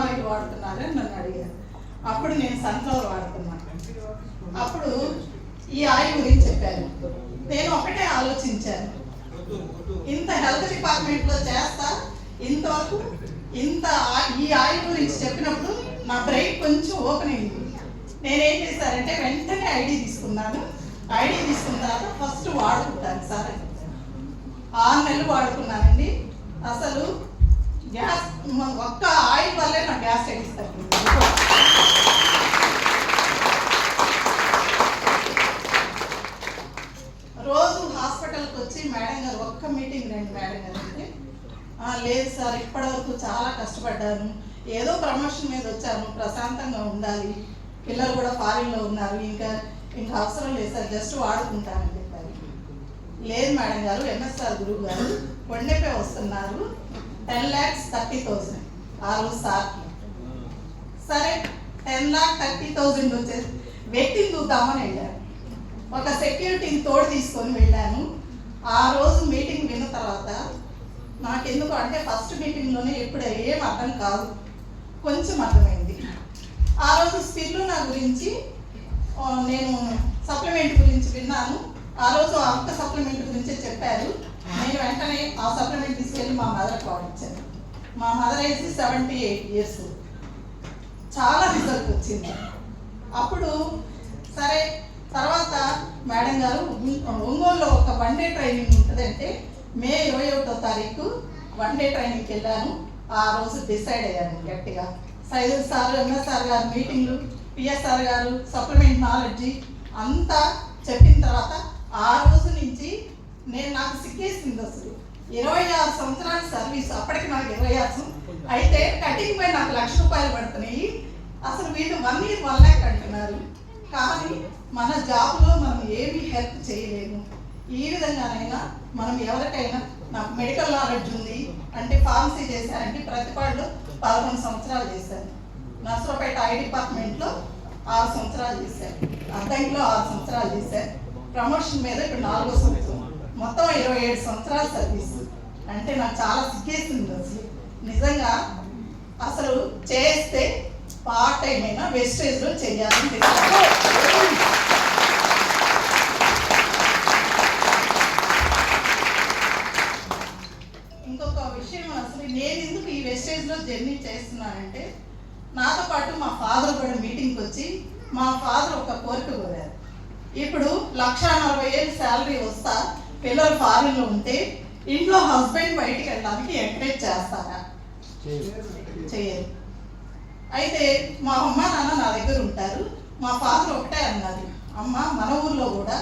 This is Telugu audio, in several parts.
ఆయిల్ వాడుతున్నారని నన్ను అడిగారు. అప్పుడు నేను సన్ఫ్లవర్ వాడుతున్నాను. అప్పుడు ఈ ఆయిల్ గురించి చెప్పాను. నేను ఒకటే ఆలోచించాను, ఇంత హెల్త్ డిపార్ట్మెంట్లో చేస్తా, ఇంతవరకు ఈ ఆయిల్ గురించి చెప్పినప్పుడు నా బ్రెయిన్ కొంచెం ఓపెన్ అయింది. నేనేం చేశానంటే వెంటనే ఐడి తీసుకున్నాను. ఐడి తీసుకున్న తర్వాత ఫస్ట్ వాడుకుంటాను సార్. 6 నెలలు వాడుకున్నానండి. అసలు గ్యాస్ ఒక్క ఆయిల్ వల్లే నా గ్యాస్ తగ్గిస్తాను. రోజు హాస్పిటల్కి వచ్చి మేడం గారు ఒక్క మీటింగ్ రండి మేడం గారు అంటే, లేదు సార్ ఇప్పటివరకు చాలా కష్టపడ్డాను, ఏదో ప్రమోషన్ మీద వచ్చాను, ప్రశాంతంగా ఉండాలి, పిల్లలు కూడా ఫారిన్లో ఉన్నారు, ఇంకా అవసరం లేదు సార్, జస్ట్ వాడుకుంటానని చెప్పారు. లేదు మేడం గారు, ఎంఎస్ఆర్ గురువు గారు కొండపై వస్తున్నారు, 10,30,000 ఆ రోజు సార్కి. సరే 10,30,000 వచ్చేసి వ్యక్తిని చూద్దామని వెళ్ళాను. ఒక సెక్యూరిటీని తోడు తీసుకొని వెళ్ళాను. ఆ రోజు మీటింగ్ విన్న తర్వాత నాకెందుకు అంటే ఫస్ట్ మీటింగ్లోనే ఎప్పుడు ఏం అర్థం కాదు, కొంచెం అర్థమైంది. ఆ రోజు స్పిరులినా గురించి నేను సప్లిమెంట్ గురించి విన్నాను. ఆ రోజు ఒక్క సప్లిమెంట్ గురించి చెప్పారు. నేను వెంటనే ఆ సప్లిమెంట్ తీసుకెళ్ళి మా మదర్కి వాడించాను. మా మదర్ ఏజ్ 78 years. చాలా రిజల్ట్ వచ్చింది. అప్పుడు సరే తర్వాత మేడం గారు ఒంగోలులో ఒక 1 day ట్రైనింగ్ ఉంటుందంటే మే 21వ తారీఖు 1 day ట్రైనింగ్కి వెళ్ళాను. ఆ రోజు డిసైడ్ అయ్యాను గట్టిగా. సైదుల్ సార్, ఎంఎస్ఆర్ గారు మీటింగ్లు, పిఎస్ఆర్ గారు సప్లిమెంట్ నాలెడ్జి అంతా చెప్పిన తర్వాత ఆ రోజు నుంచి నాకు సిగ్గేసింది. అసలు 26 సంవత్సరాల సర్వీస్, అప్పటికి నాకు 26 అయితే కటింగ్ పై నాకు ₹1,00,000 పడుతున్నాయి. అసలు వీళ్ళు 1 year 1 lakh అంటున్నారు. కానీ మన జాబ్లో మనం ఏమీ హెల్ప్ చేయలేము. ఈ విధంగానైనా మనం ఎవరికైనా నాకు మెడికల్ నాలెడ్జ్ ఉంది అంటే ఫార్మసీ చేశారంటే ప్రతిపాడులో 11 సంవత్సరాలు చేశాను, నర్సరావుపేట ఐ డిపార్ట్మెంట్లో 6 సంవత్సరాలు చేశాను, అద్దంకిలో 6 సంవత్సరాలు చేశాను, ప్రమోషన్ మీద ఇప్పుడు 4వ సంవత్సరం, మొత్తం 27 సంవత్సరాల సర్వీస్. అంటే నాకు చాలా సిగ్గేసింది అసలు నిజంగా. అసలు చేస్తే పార్ట్ టైం అయినా వెస్టేజ్లో చేయాలని. ఇంకొక విషయం, అసలు నేను ఎందుకు ఈ వెస్టేజ్లో జర్నీ చేస్తున్నానంటే నాతో పాటు మా ఫాదర్ కూడా మీటింగ్కి వచ్చి మా ఫాదర్ ఒక కోరిక కోరారు. ఇప్పుడు 1,40,000 శాలరీ వస్తా, పిల్లలు ఫారిన్లో ఉంటే ఇంట్లో హస్బెండ్ బయటికి వెళ్ళడానికి ఎంకరేజ్ చేస్తారా? చేయరు. అయితే మా అమ్మ నాన్న నా దగ్గర ఉంటారు. మా ఫాదర్ ఒకటే అన్నది, అమ్మ మన ఊర్లో కూడా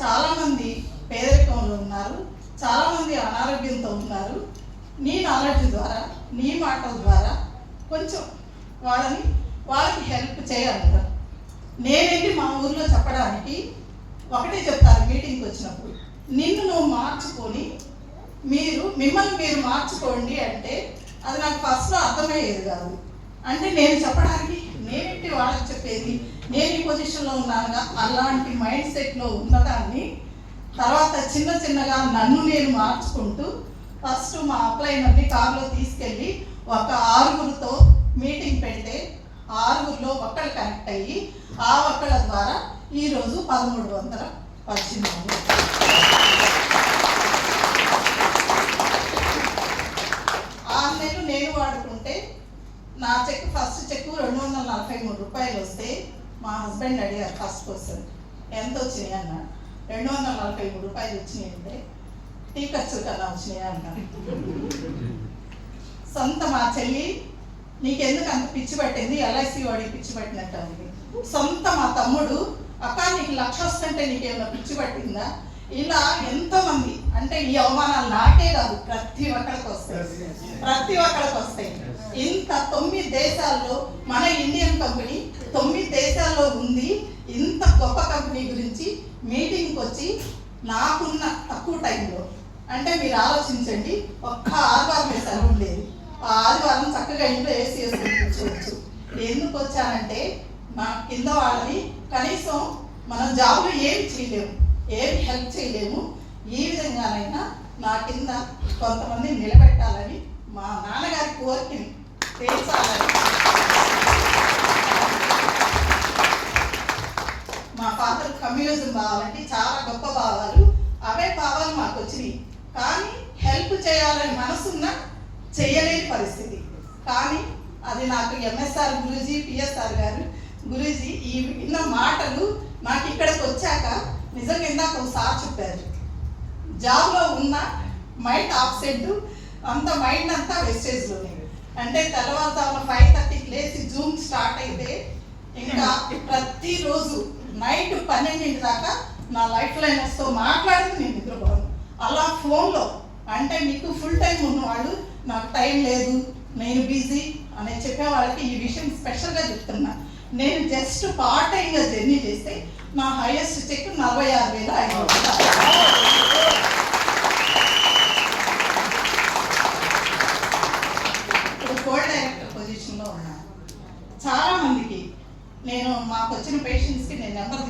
చాలామంది పేదరికంలో ఉన్నారు, చాలామంది అనారోగ్యంతో ఉన్నారు, నీ నాలెడ్జ్ ద్వారా నీ మాటల ద్వారా కొంచెం వాళ్ళకి హెల్ప్ చేయాలంటారు. నేనేంటి మా ఊర్లో చెప్పడానికి ఒకటే చెప్తారు మీటింగ్కి వచ్చినప్పుడు, నిన్ను నువ్వు మార్చుకొని మిమ్మల్ని మీరు మార్చుకోండి అంటే అది నాకు ఫస్ట్లో అర్థమయ్యేది కాదు. అంటే నేను చెప్పడానికి నేనేంటి వాళ్ళకి చెప్పేది, నేను ఈ పొజిషన్లో ఉన్నానుగా అలాంటి మైండ్ సెట్లో ఉన్నదాన్ని తర్వాత చిన్నగా నన్ను నేను మార్చుకుంటూ ఫస్ట్ మా అప్లైనర్ని కార్లో తీసుకెళ్ళి ఒక 6గురితో మీటింగ్ పెడితే 6గురిలో ఒక్కళ్ళు కనెక్ట్ అయ్యి ఆ ఒక్కళ్ళ ద్వారా ఈరోజు 1,318. 6 నెలలు నేను వాడుకుంటే నా ఫస్ట్ చెక్ ₹243 వస్తే మా హస్బెండ్ అడిగారు ఫస్ట్ క్వశ్చన్ ఎంత వచ్చినాయి అన్నాడు. ₹243 వచ్చినాయి అంటే టీ ఖర్చు కన్నా వచ్చినాయి అన్నాడు. సొంత మా చెల్లి నీకెందుకు అంత పిచ్చి పట్టింది, ఎల్ఐసి వాడికి పిచ్చి పట్టినట్టు ఉంది. సొంత మా తమ్ముడు అక్క నీకు 1,00,000 వస్తుంటే నీకేమైనా పిచ్చి పట్టిందా? ఇలా ఎంతోమంది, అంటే ఈ అవమానాలు నాకే కాదు ప్రతి ఒక్కరికి వస్తాయి. ఇంత 9 దేశాల్లో మన ఇండియన్ కంపెనీ 9 దేశాల్లో ఉంది. ఇంత గొప్ప కంపెనీ గురించి మీటింగ్కి వచ్చి నాకున్న తక్కువ టైంలో, అంటే మీరు ఆలోచించండి, ఒక్క ఆదివారం సెలవు ఉండేది, ఆ ఆదివారం చక్కగా ఇంట్లో ఏసీ వేసుకొని కూర్చోవచ్చు. ఎందుకు వచ్చానంటే మా కింద వాళ్ళని కనీసం మనం జాబ్లో ఏమి చేయలేము, ఏమి హెల్ప్ చేయలేము, ఈ విధంగానైనా నా కింద కొంతమంది నిలబెట్టాలని మా నాన్నగారి కోరికని తీర్చాలని కమ్యూనిజం భావాలంటే చాలా గొప్ప భావాలు, అవే భావాలు మాకు వచ్చినాయి. కానీ హెల్ప్ చేయాలని మనసున్న చేయలేని పరిస్థితి. కానీ అది నాకు ఎంఎస్ఆర్ గురూజీ, పిఎస్ఆర్ గారు గురూజీ ఈ విన్న మాటలు నాకు ఇక్కడికి వచ్చాక నిజంగా ఇందాక ఒకసారి చెప్పారు, జాబ్లో ఉన్న మైండ్ ఆబ్సెంట్, అంత మైండ్ అంతా వెస్టేజ్లోనే. అంటే తెల్లవారుజామున 5:30కి లేచి జూమ్ స్టార్ట్ అయితే ఇంకా ప్రతిరోజు నైట్ 12 దాకా నా లైఫ్ లైనర్స్తో మాట్లాడుతూ నేను నిద్రపోను. అలా ఫోన్లో అంటే మీకు ఫుల్ టైం ఉన్నవాళ్ళు నాకు టైం లేదు, నేను బిజీ అని చెప్పే వాళ్ళకి ఈ విషయం స్పెషల్గా చెప్తున్నా. నేను జస్ట్ పార్ట్ టైంగా జర్నీ చేస్తే నా హైయెస్ట్ చెక్ 46,500. ఇప్పుడు కో డైరెక్టర్ పొజిషన్లో ఉన్నాను. చాలామందికి నేను మాకు వచ్చిన పేషెంట్స్కి నేను నెంబర్